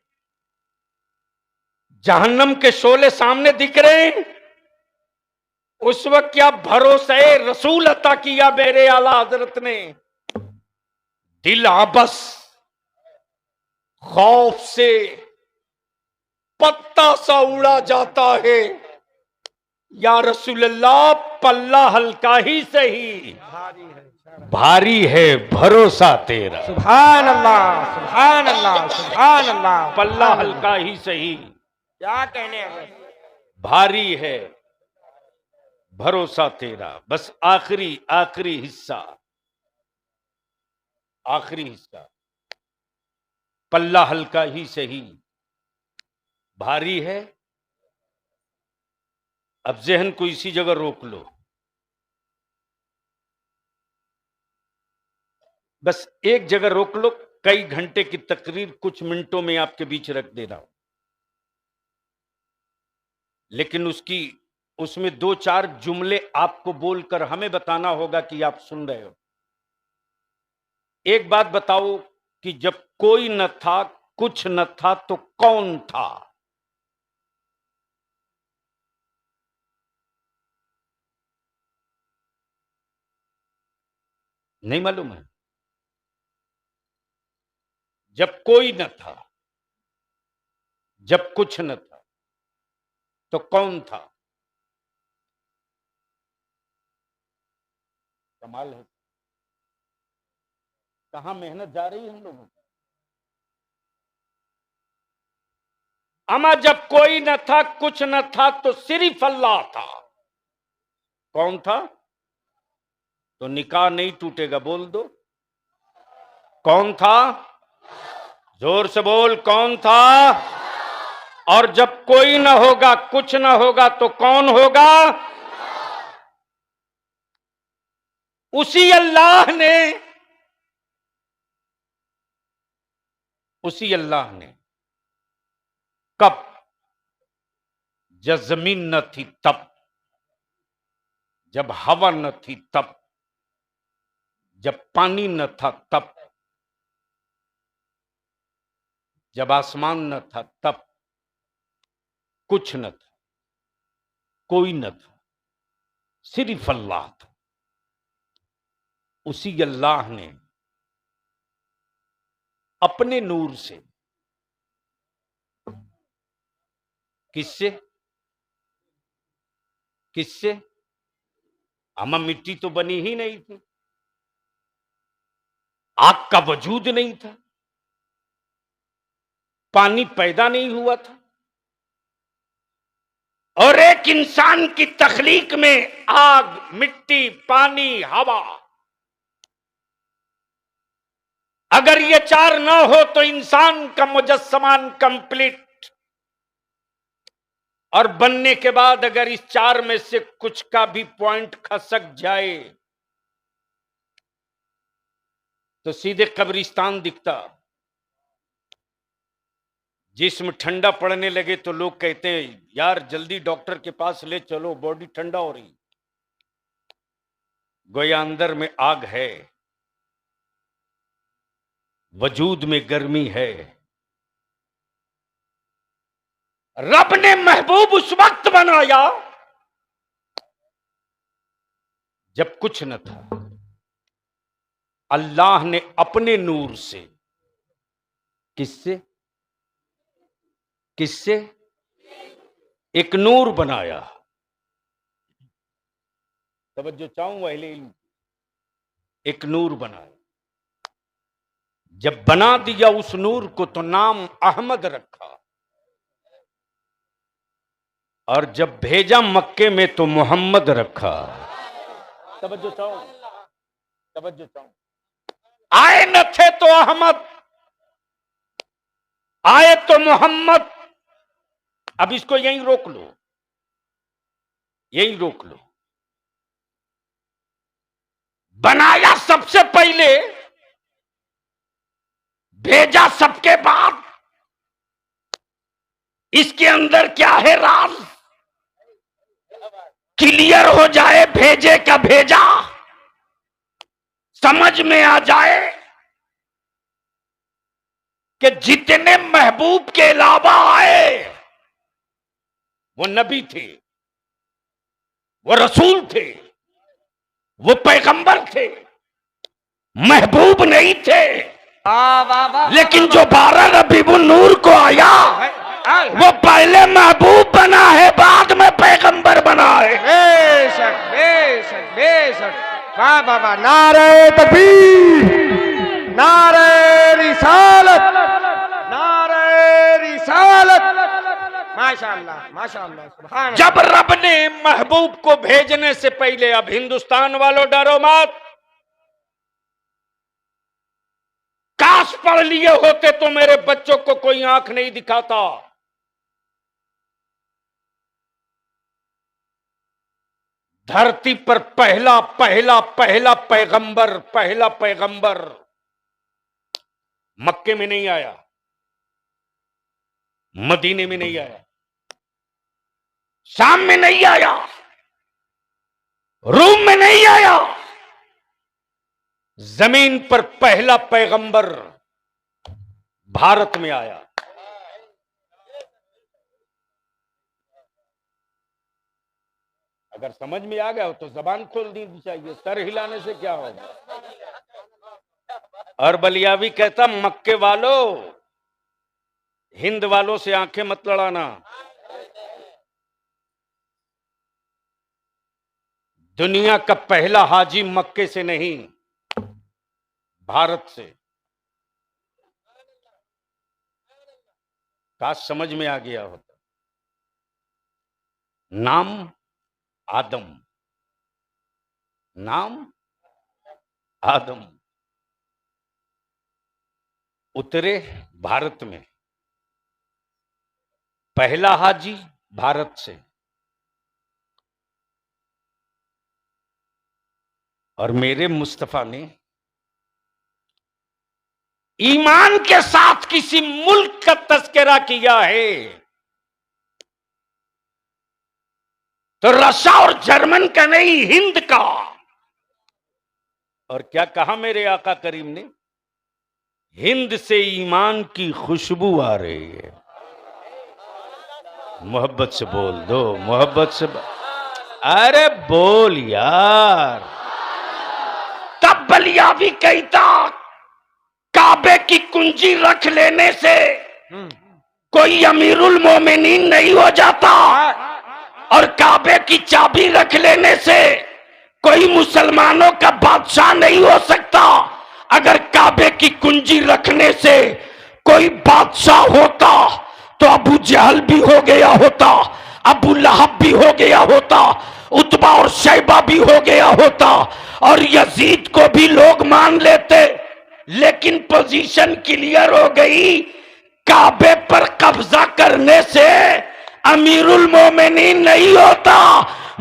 जहन्नम के शोले सामने दिख रहे हैं, उस वक्त क्या भरोसा है रसूल अता किया मेरे आला हजरत ने। दिल आबस खौफ से पत्ता सा उड़ा जाता है, या रसूल अल्लाह पल्ला हल्का ही सही, भारी है भरोसा तेरा। सुभान अल्लाह सुभान अल्लाह सुभान अल्लाह। पल्ला हल्का ही सही, क्या कहने हैं। भारी है भरोसा तेरा। बस आखिरी आखिरी हिस्सा, आखिरी हिस्सा, पल्ला हल्का ही सही, भारी है। अब जहन को इसी जगह रोक लो। बस एक जगह रोक लो, कई घंटे की तकरीर कुछ मिनटों में आपके बीच रख दे रहा हूं, लेकिन उसमें दो चार जुमले आपको बोलकर हमें बताना होगा कि आप सुन रहे हो। एक बात बताओ कि जब कोई न था, कुछ न था, तो कौन था? नहीं मालूम है? जब कोई न था, जब कुछ न था, तो कौन था? कमाल है। कहां मेहनत जा रही है हम लोगों की। अमा जब कोई न था, कुछ न था, तो सिर्फ अल्लाह था। कौन था? तो निकाह नहीं टूटेगा, बोल दो कौन था। जोर से बोल, कौन था? और जब कोई ना होगा, कुछ ना होगा, तो कौन होगा? उसी अल्लाह ने, उसी अल्लाह ने कब? जब जमीन न थी तब, जब हवा न थी तब, जब पानी न था तब, जब आसमान न था तब, कुछ न था, कोई न था, सिर्फ अल्लाह था। उसी अल्लाह ने अपने नूर से, किससे? किससे? हम मिट्टी तो बनी ही नहीं थी, आग का वजूद नहीं था, पानी पैदा नहीं हुआ था, और एक इंसान की तखलीक में आग, मिट्टी, पानी, हवा, अगर ये चार ना हो तो इंसान का मुजस्समान कंप्लीट। और बनने के बाद अगर इस चार में से कुछ का भी पॉइंट खसक जाए तो सीधे कब्रिस्तान दिखता। जिस्म ठंडा पड़ने लगे तो लोग कहते हैं यार जल्दी डॉक्टर के पास ले चलो, बॉडी ठंडा हो रही। गोया अंदर में आग है, वजूद में गर्मी है। रब ने महबूब उस वक्त बनाया जब कुछ न था। अल्लाह ने अपने नूर से, किससे? किससे? एक नूर बनाया। तवज्जो चाहूं अहले इल्म, एक नूर बनाया। जब बना दिया उस नूर को तो नाम अहमद रखा, और जब भेजा मक्के में तो मोहम्मद रखा। तवज्जो चाहूं, तवज्जो चाहूं। आए न थे तो अहमद, आए तो मोहम्मद। अब इसको यहीं रोक लो, यहीं रोक लो। बनाया सबसे पहले, भेजा सबके बाद। इसके अंदर क्या है राज? क्लियर हो जाए भेजे का भेजा, समझ में आ जाए कि जितने महबूब के अलावा आए वो नबी थे, वो रसूल थे, वो पैगंबर थे, महबूब नहीं थे। लेकिन जो 12 रबीउन नूर को आया वो पहले महबूब बना है, बाद में पैगंबर बना है। बेशक बेशक बेशक। वाह बाबा, नारे तकबीर, नारे रिसालत, नारे रिसालत। माशाअल्लाह माशाअल्लाह, सुभान अल्लाह। जब रब ने महबूब को भेजने से पहले, अब हिंदुस्तान वालों डरो मत, काश पढ़ लिए होते तो मेरे बच्चों को कोई आंख नहीं दिखाता। धरती पर पहला पहला पहला पैगंबर, पहला पैगंबर मक्के में नहीं आया, मदीने में नहीं आया, शाम में नहीं आया, रूम में नहीं आया, जमीन पर पहला पैगंबर भारत में आया। अगर समझ में आ गया हो तो जबान खोल दी चाहिए, सर हिलाने से क्या होगा। और बलियावी कहता, मक्के वालों, हिंद वालों से आंखें मत लड़ाना। दुनिया का पहला हाजी मक्के से नहीं, भारत से। काश समझ में आ गया होता। नाम आदम, नाम आदम, उतरे भारत में, पहला हाजी भारत से। और मेरे मुस्तफा ने ईमान के साथ किसी मुल्क का तस्करा किया है तो रशिया और जर्मन का नहीं, हिंद का। और क्या कहा मेरे आका करीम ने? हिंद से ईमान की खुशबू आ रही है। मोहब्बत से बोल दो, मोहब्बत से अरे बोल यार। तब बलियावी कहता, काबे की कुंजी रख लेने से कोई अमीरुल मोमिनीन नहीं हो जाता, और काबे की चाबी रख लेने से कोई मुसलमानों का बादशाह नहीं हो सकता। अगर काबे की कुंजी रखने से कोई बादशाह होता तो अबू जहल भी हो गया होता, अबू लहब भी हो गया होता, उतबा और शैबा भी हो गया होता, और यजीद को भी लोग मान लेते। लेकिन पोजीशन क्लियर हो गई, काबे पर कब्जा करने से अमीरुल मोमिनीन नहीं होता,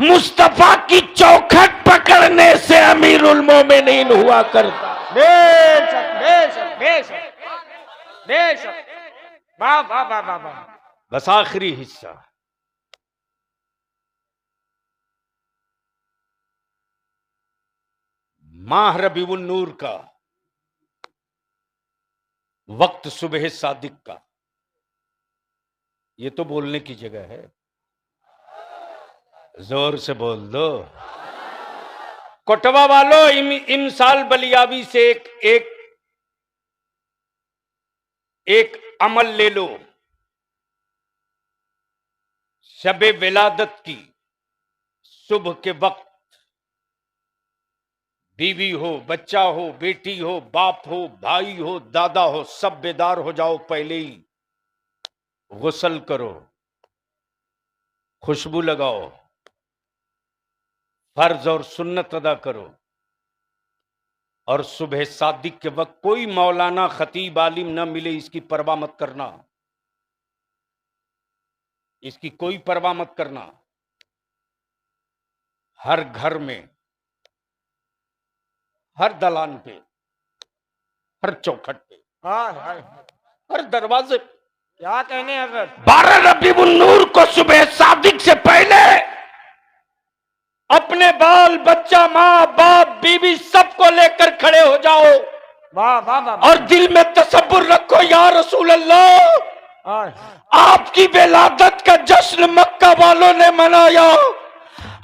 मुस्तफा की चौखट पकड़ने से अमीरुल मोमिनीन हुआ करता। बेशक बेशक बेशक बेशक। वाह वाह वाह वाह वाह। बस आखिरी हिस्सा, माह रबीउल नूर का वक्त, सुबह सादिक का। ये तो बोलने की जगह है, जोर से बोल दो। कोटवा वालों, इमसाल बलियावी से एक अमल ले लो। शबे विलादत की सुबह के वक्त, बीवी हो, बच्चा हो, बेटी हो, बाप हो, भाई हो, दादा हो, सब बेदार हो जाओ। पहले ही गुस्ल करो, खुशबू लगाओ, फर्ज और सुन्नत अदा करो। और सुबह सादिक के वक्त कोई मौलाना, खतीब, आलिम न मिले, इसकी परवाह मत करना, इसकी कोई परवाह मत करना। हर घर में, हर दलान पे, हर चौखट पे, हर दरवाजे पे, क्या कहने अगर 12 रबीउल नूर को सुबह सादिक से पहले अपने बाल बच्चा, माँ बाप, बीवी, सबको लेकर खड़े हो जाओ। वाह वाह वाह। और दिल में तसब्बुर रखो, या रसूल अल्लाह, आपकी विलादत का जश्न मक्का वालों ने मनाया।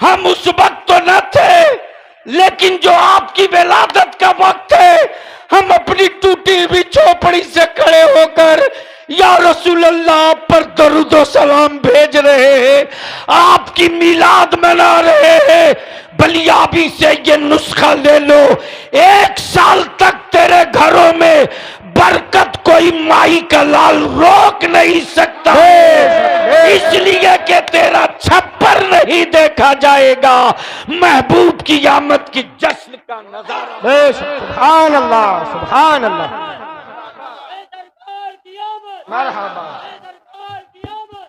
हम उस वक्त तो न थे, लेकिन जो आपकी विलादत का वक्त है, हम अपनी टूटी हुई झोपड़ी से खड़े होकर या रसूल अल्लाह आप पर दरूद और सलाम भेज रहे हैं, आपकी मिलाद मना रहे हैं। बलियाबी से ये नुस्खा ले लो, 1 साल तक तेरे घरों में बरकत कोई माई का लाल रोक नहीं सकता, इसलिए कि तेरा छप्पर नहीं देखा जाएगा, महबूब की आमद की जश्न का नजारा। सुभान अल्लाह, सुभान अल्लाह। मरहबा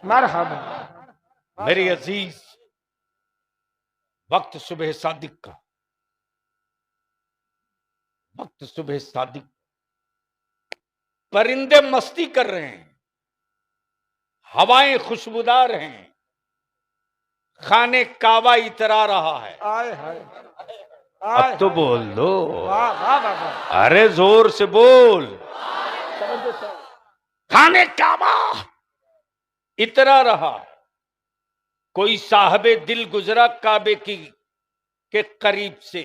मरहबा। मेरे अजीज, वक्त सुबह सादिक का, वक्त सुबह सादिक। परिंदे मस्ती कर रहे हैं, हवाएं खुशबूदार हैं, खाने कावा इतरा रहा है। आए हाय। अब तो बोल दो। वाह वाह वाह वाह। अरे जोर से बोल। खाने काबा इतना रहा, कोई साहबे दिल गुजरा काबे की के करीब से,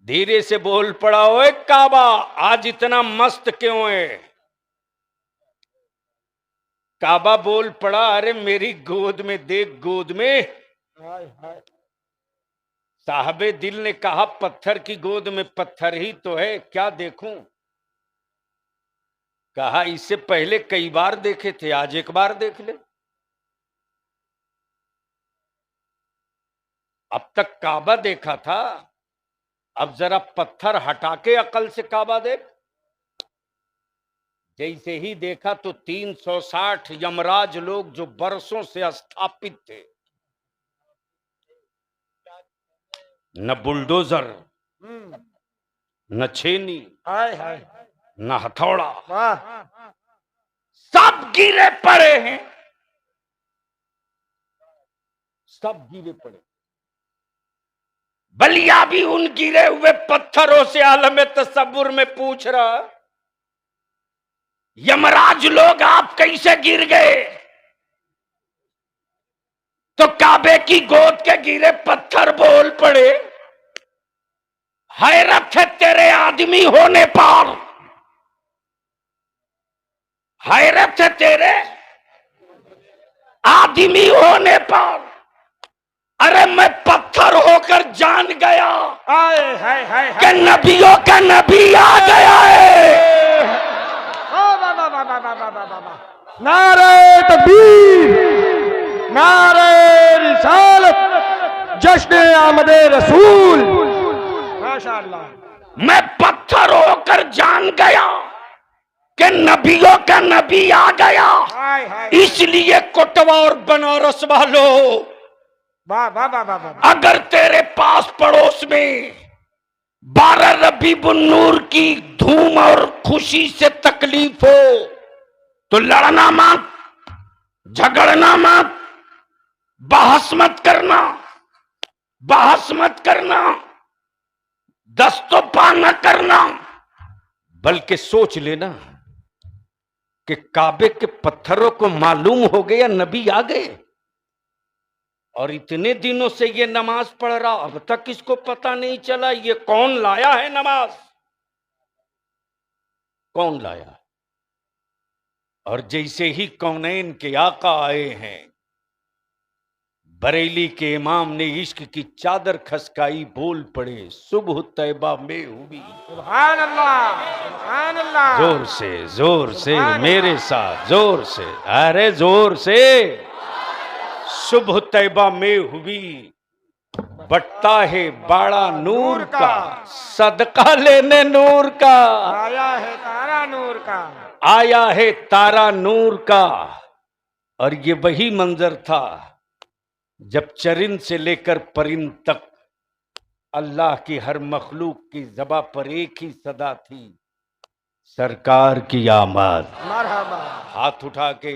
धीरे से बोल पड़ा, ओए काबा आज इतना मस्त क्यों है? काबा बोल पड़ा, अरे मेरी गोद में देख, गोद में। हाय हाय। साहबे दिल ने कहा, पत्थर की गोद में पत्थर ही तो है, क्या देखूं? कहा, इससे पहले कई बार देखे थे, आज एक बार देख ले। अब तक काबा देखा था, अब जरा पत्थर हटा के अकल से काबा देख। जैसे ही देखा तो 360 यमराज लोग जो बरसों से स्थापित थे, न बुलडोजर, न छेनी, हाय हाय। न हथौड़ा, वाह। सब गिरे पड़े हैं, सब गिरे पड़े। बलिया भी उन गिरे हुए पत्थरों से आलम तसव्वुर में पूछ रहा, यमराज लोग आप कैसे गिर गए? तो काबे की गोद के गिरे पत्थर बोल पड़े, हैरत है तेरे आदमी होने पर, हैरत है तेरे आदमी होने पर। अरे मैं पत्थर होकर जान गया हाय हाय हाय कि हाय। नबियों का नबी आ गया है। वाह वाह वाह वाह वाह वाह वाह वाह वाह। नारे तकबीर, नारे रिसालत, जश्न आमदे रसूल। माशाअल्लाह। मैं पत्थर होकर जान गया कि नबियों का नबी आ गया। हाय हाय। इसलिए कोटवा और बनारस वालों, वाह वाह वाह वाह वाह। अगर तेरे पास पड़ोस में 12 रबीउन नूर की धूम और खुशी से तकलीफ हो तो लड़ना मत, झगड़ना मत, बहस मत करना, बहस मत करना, दस्तोपा न करना, बल्कि सोच लेना कि काबे के पत्थरों को मालूम हो गया नबी आ गए, और इतने दिनों से ये नमाज पढ़ रहा, अब तक इसको पता नहीं चला ये कौन लाया है नमाज, कौन लाया? और जैसे ही कौनैन के आका आए हैं, बरेली के इमाम ने इश्क की चादर खसकाई, बोल पड़े, सुबह तैबा में हुई। सुभान अल्लाह, सुभान अल्लाह। जोर से मेरे साथ, जोर से, अरे जोर से। सुबह तैबा में हुई, बटता है बाड़ा नूर का, सदका लेने नूर का, आया है तारा नूर का, आया है तारा नूर का। और ये वही मंजर था जब चरिंद से लेकर परिंद तक अल्लाह की हर मखलूक की ज़बां पर एक ही सदा थी, सरकार की आमद। मरहबा, हाथ उठा के,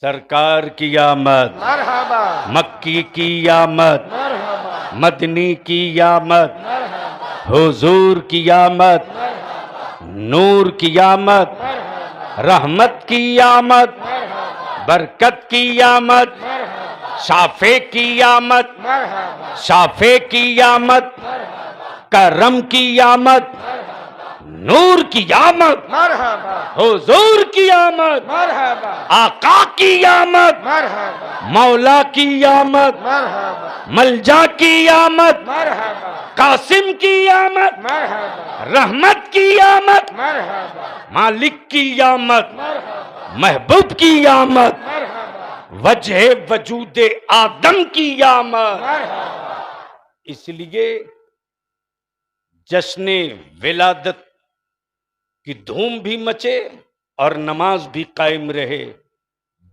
सरकार की आमद, मरहबा, मक्की की आमद, मरहबा, मदनी की आमद, मरहबा, हुजूर की आमद, नूर की आमद, रहमत की आमद, बरकत की आमद, शाफे की आमद, मरहबा, शाफे की आमद, करम की आमद, नूर की आमद, मरहबा, हुजूर की आमद, मरहबा, आका की आमद, मरहबा, मौला की आमद, मरहबा, मलजा की आमद, मरहबा, कासिम की आमद, मरहबा, रहमत की आमद, मरहबा, मालिक की आमद, मरहबा, महबूब की आमद, मरहबा, वजह वजूद आदम की आमद। मरहबा। इसलिए जश्न विलादत की धूम भी मचे और नमाज भी कायम रहे।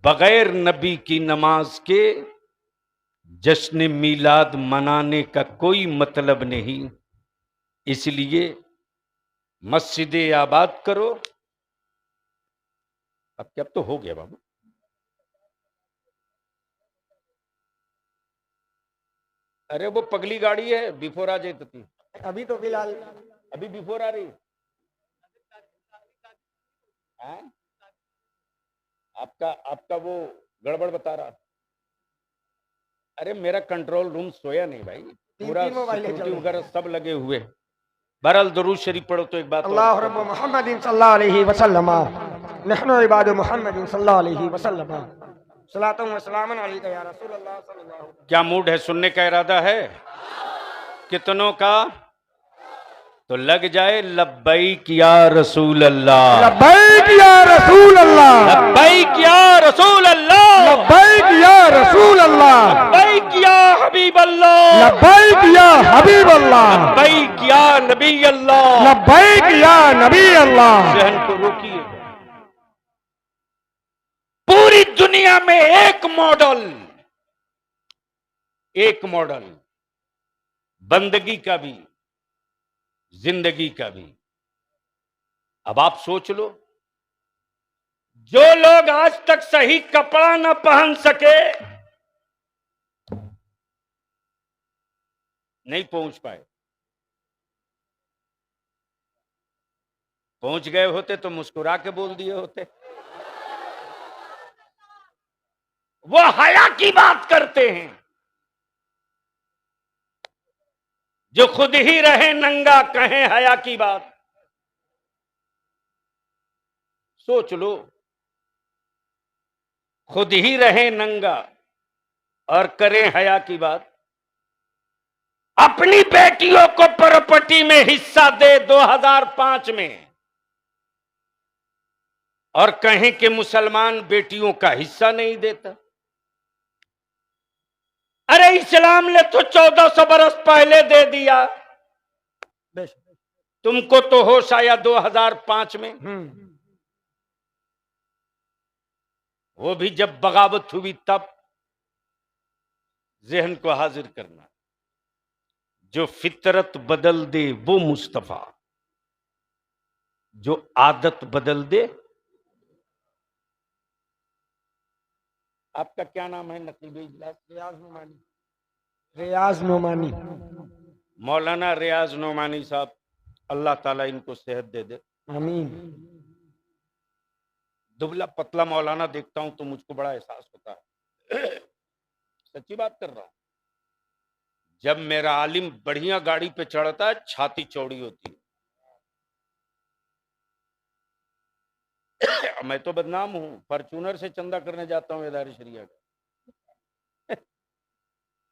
बगैर नबी की नमाज के जश्न मिलाद मनाने का कोई मतलब नहीं। इसलिए मस्जिदें आबाद करो। अब क्या, अब तो हो गया बाबू। अरे वो पगली गाड़ी है, बिफोर आ जाती थी, अभी तो फिलहाल अभी बिफोर आ रही है? आपका आपका वो गड़बड़ बता रहा। अरे मेरा कंट्रोल रूम सोया नहीं भाई, पूरा तीन मोबाइलें चल सिक्योरिटी रही वगैरह सब लगे हुए। बहरहाल दरूद शरीफ पढ़ो तो एक बात और अल्लाह बता रब्बु दूं। मुहम्मदिन सल्लल्लाहु अलैहि वसल्लम नहनु इबादु मुहम्मदिन सल्लल्लाहु अलैहि वसल्लम सलातु व सलामुन अलैका या रसूल अल्लाह सल्लल्लाहु अलैहि। क्या मूड है, सुनने का इरादा है कितनों का? तो लग जाए लब्बैक या रसूल अल्लाह, लब्बैक या रसूल अल्लाह, लब्बैक या रसूल अल्लाह, लब्बैक या रसूल अल्लाह, लब्बैक या हबीब अल्लाह, लब्बैक या हबीब अल्लाह, लब्बैक या नबी अल्लाह। लब्बैक या नबी अल्लाह। जहन को रोकिए। पूरी दुनिया में एक मॉडल बंदगी का भी, जिंदगी का भी। अब आप सोच लो, जो लोग आज तक सही कपड़ा न पहन सके, नहीं पहुंच पाए, पहुंच गए होते तो मुस्कुरा के बोल दिए होते। वो हया की बात करते हैं, जो खुद ही रहे नंगा कहें हया की बात। सोच लो, खुद ही रहे नंगा और करें हया की बात। अपनी बेटियों को प्रॉपर्टी में हिस्सा दे 2005 में, और कहें कि मुसलमान बेटियों का हिस्सा नहीं देता। अरे इस्लाम ने तो 1400 बरस पहले दे दिया, तुमको तो होश आया 2005 में। वो भी जब बगावत हुई तब। जहन को हाजिर करना, जो फितरत बदल दे वो मुस्तफा, जो आदत बदल दे। आपका क्या नाम है नकीब इजलास? रियाज नोमानी। रियाज नोमानी। मौलाना रियाज नोमानी साहब, अल्लाह ताला इनको सेहत दे दे, आमीन। दुबला पतला मौलाना देखता हूं तो मुझको बड़ा एहसास होता है। सच्ची बात कर रहा हूं। जब मेरा आलिम बढ़िया गाड़ी पे चढ़ता है, छाती चौड़ी होती है। मैं तो बदनाम हूं, फॉर्च्यूनर से चंदा करने जाता हूं इदारे शरिया का।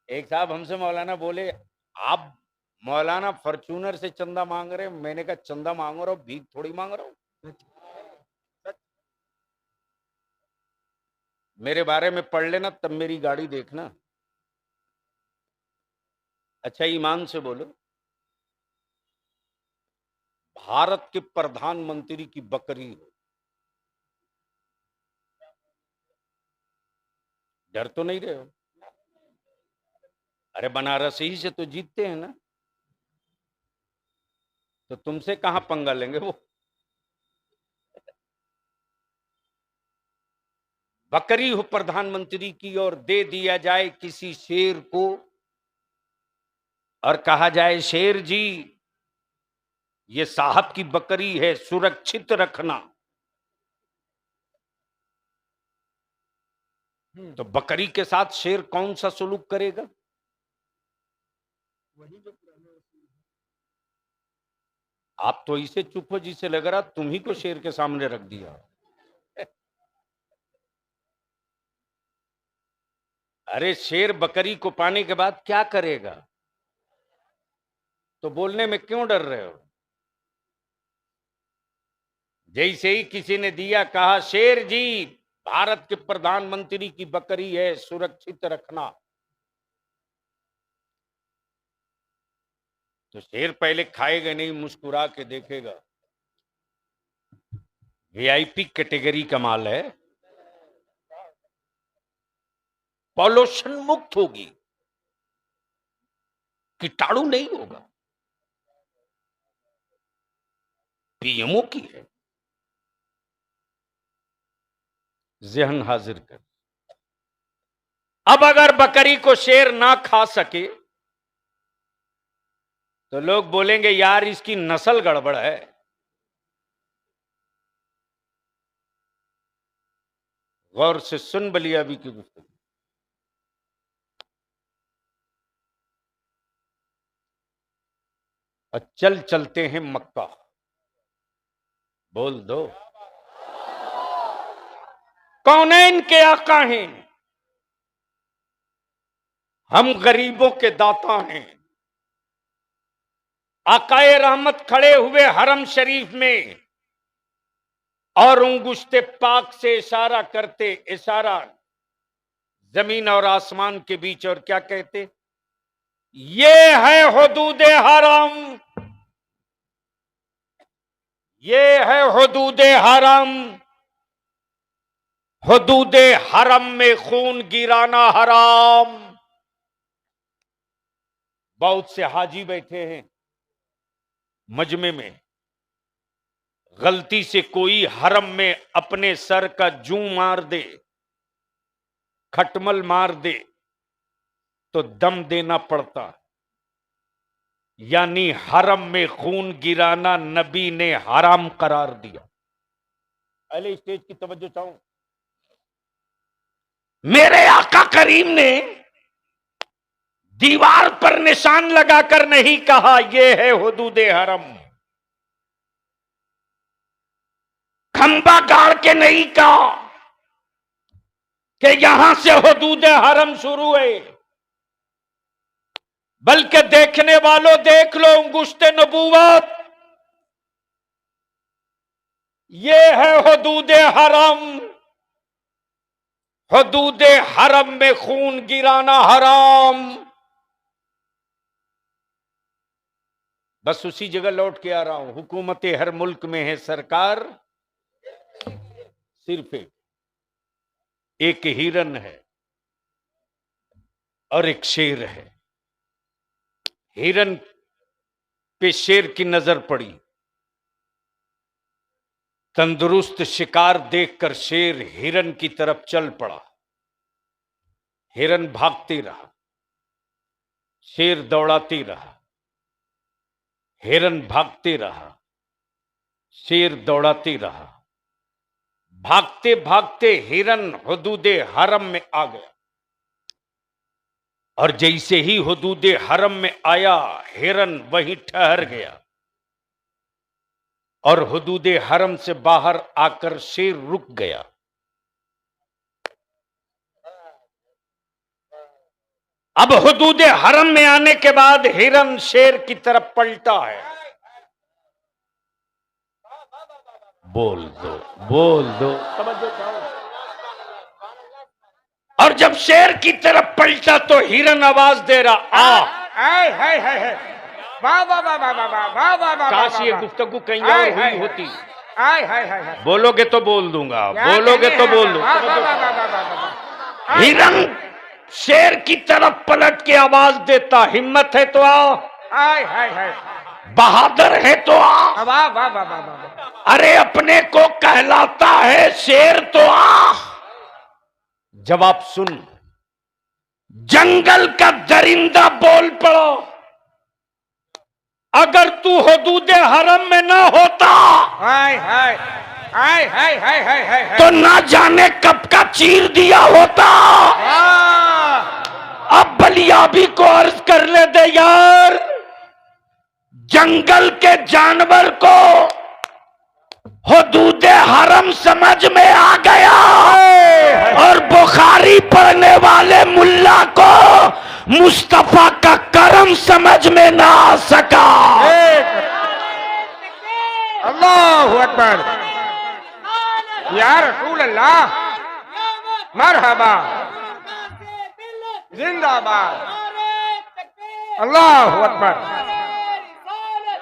एक साहब हमसे मौलाना बोले, आप मौलाना फॉर्च्यूनर से चंदा मांग रहे हैं? मैंने कहा चंदा मांग रहा हूं, भीख थोड़ी मांग रहा हूं। मेरे बारे में पढ़ लेना, तब मेरी गाड़ी देखना। अच्छा ईमान से बोलो, भारत के प्रधानमंत्री की बकरी हो, डर तो नहीं रहे हो? अरे बनारस ही से तो जीतते हैं ना, तो तुमसे कहां पंगा लेंगे वो? बकरी हो प्रधानमंत्री की, और दे दिया जाए किसी शेर को और कहा जाए शेर जी ये साहब की बकरी है, सुरक्षित रखना। तो बकरी के साथ शेर कौन सा सलूक करेगा? आप तो इसे चुप हो जिसे लग रहा तुम ही को शेर के सामने रख दिया। अरे शेर बकरी को पाने के बाद क्या करेगा? तो बोलने में क्यों डर रहे हो? जैसे ही किसी ने दिया, कहा शेर जी भारत के प्रधानमंत्री की बकरी है, सुरक्षित रखना, तो शेर पहले खाएगा नहीं, मुस्कुरा के देखेगा। वीआईपी कैटेगरी का माल है, पॉल्यूशन मुक्त होगी, कीटाणु नहीं होगा, पीएमओ की है। जहन हाजिर कर। अब अगर बकरी को शेर ना खा सके तो लोग बोलेंगे यार इसकी नस्ल गड़बड़ है। गौर से सुन बलियाबी की गुफ्तगू। और चल चलते हैं मक्का। बोल दो कौनैन के आका हैं, हम गरीबों के दाता हैं। आकाए रहमत खड़े हुए हरम शरीफ में और उंगुश्ते पाक से इशारा करते, इशारा जमीन और आसमान के बीच, और क्या कहते? ये है हुदूद हरम, ये है हुदूद हरम। हुदूद हरम में खून गिराना हराम। बहुत से हाजी बैठे हैं मजमे में, गलती से कोई हरम में अपने सर का जूं मार दे, खटमल मार दे तो दम देना पड़ता। यानी हरम में खून गिराना नबी ने हराम करार दिया। पहले स्टेज की तवज्जो चाहूं। मेरे आका करीम ने दीवार पर निशान लगाकर नहीं कहा यह है हुदूद हरम, खंबा गाड़ के नहीं कहा कि यहां से हुदूद हरम शुरू है, बल्कि देखने वालों देख लो अंगुश्ते नबूवत, ये है हुदूद हरम। हुदूद हरम में खून गिराना हराम। बस उसी जगह लौट के आ रहा हूं। हुकूमत हर मुल्क में है सरकार, सिर्फ एक हिरन है और एक शेर है। हिरन पे शेर की नजर पड़ी, तंदुरुस्त शिकार देखकर शेर हिरन की तरफ चल पड़ा। हिरन भागती रहा, शेर दौड़ाती रहा। हिरन भागते रहा, शेर दौड़ाती रहा। भागते भागते हिरन हुदूद हरम में आ गया, और जैसे ही हुदूद हरम में आया हिरन वहीं ठहर गया, और हुदूद हरम से बाहर आकर शेर रुक गया। अब हुदूद हरम में आने के बाद हिरन शेर की तरफ पलटा है। बोल दो, बोल दो, समझो। और जब शेर की तरफ पलटा तो हिरन आवाज दे रहा, हाय हाय हाय हाय, वाह वाह वाह वाह वाह वाह वाह वाह। काश ये गुफ्तगू कहीं और हुई होती। हाय हाय हाय, बोलोगे तो बोल दूंगा, बोलोगे तो बोल दूंगा। हिरन शेर की तरफ पलट के आवाज देता, हिम्मत है तो आओ, हाय हाय हाय, बहादुर है तो आ, वाह वाह वाह वाह। अरे अपने को कहलाता है शेर तो आ। जवाब सुन, जंगल का दरिंदा बोल पड़ो, अगर तू हुदूद हरम में ना होता, हाय हाय हाय हाय हाय हाय हाय, तो ना जाने कब का चीर दिया होता। अब बलियाबी को अर्ज कर ले दे यार, जंगल के जानवर को हुदूद हरम समझ में आ गया, और बुखारी पढ़ने वाले मुल्ला को मुस्तफा का करम समझ में ना आ सका। अल्लाहु अकबर, या रसूल अल्लाह, मरहबा, जिंदाबाद, अल्लाहु अकबर,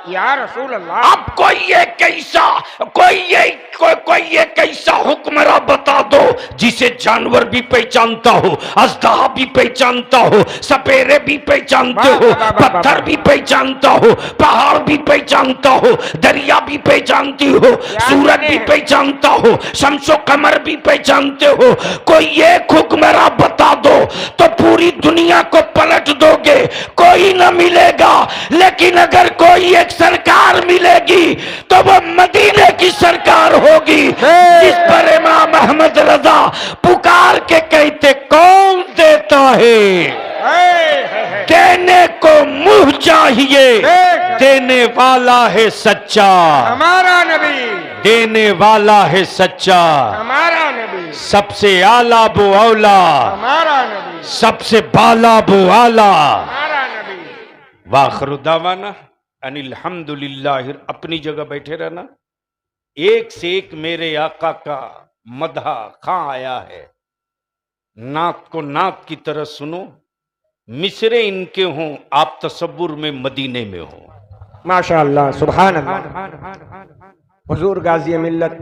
या रसूल अल्लाह। अब कोई ये कैसा, कोई ये कोई एक ऐसा हुक्मरान बता दो जिसे जानवर भी पहचानता हो, अजदहा भी पहचानता हो, सपेरे भी पहचानते हो, पत्थर भी पहचानता हो, पहाड़ भी पहचानता हो, दरिया भी पहचानती हो, सूरज भी पहचानता हो, शम्सो कमर भी पहचानते हो। कोई एक हुक्मरान बता दो तो पूरी दुनिया को पलट दोगे, कोई ना मिलेगा। लेकिन अगर कोई एक सरकार मिलेगी तो वो मदीने की सरकार होगी, जिस पर इमाम अहमद रजा पुकार के कहते कौन देता है? देने को मुंह चाहिए, देने वाला है सच्चा, हमारा नबी, देने वाला है सच्चा, हमारा नबी, सबसे आला बो औला, हमारा नबी, सबसे बाला बो आला। हमारा नबी। वाखिर दावाना अनिल हम्दुलिल्लाह। अपनी जगह बैठे रहना। एक से एक मेरे आका का मदहा खां आया है। नात को नात की तरह सुनो, मिसरे इनके हों, आप तसव्वुर में मदीने में हो। माशाअल्लाह, सुभान अल्लाह। हुजूर गाज़ी मिल्लत